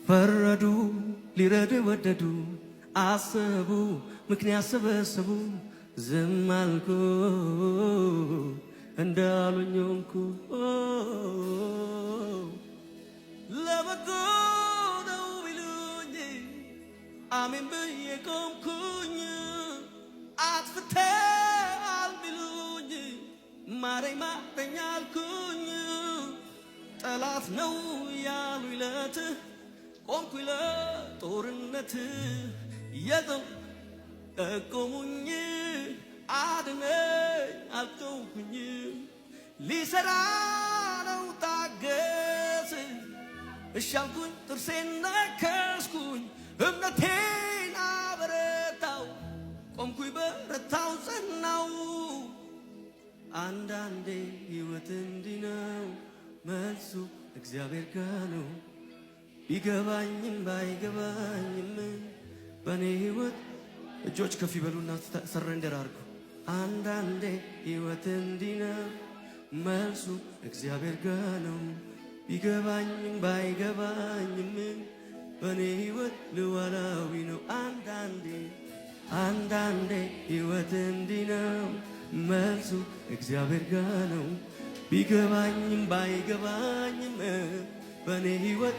ፈረዱ ሊረዱ ወደዱ አሰቡ ምክንያት ሰበሰቡ ዝም አልኩ እንዳሉኝ ሆንኩ ለበጎ ነው ቢሉኝ አሜን ብዬ ቆምኩኝ አጥፍተሃል ቢሉኝ ማረኝ ማረኝ አልኩኝ ጠላት ነው ያሉኝ ለት ቆምኩኝ ለጦርነት የጠቆሙኝ አድነኝ አልተውኩኝ ሊሰራ ነው ታገስ እሻልኩኝ ጥርሴን ነከስኩኝ እምነቴን አበረታው ቆምኩኝ በረታው ጸናው አንዳንዴ ሕይወት እንዲህ ነው መልሱ እግዚአብሔር ጋር ነው ቢገባኝም ባይገባኝም በኔ ሕይወት እጆች ከፍ ይበሉና ሰረንደር አድርጉ አንዳንዴ ሕይወት እንዲህ ነው መልሱ እግዚአብሔር ጋር ነው ቢገባኝም ባይገባኝም በኔ ሕይወት ልዋላዊ ነው አንዳንዴ ሕይወት እንዲህ ነው መልሱ እግዚአብሔር ጋር ነው ቢገባኝም ባይገባኝም በኔ ሕይወት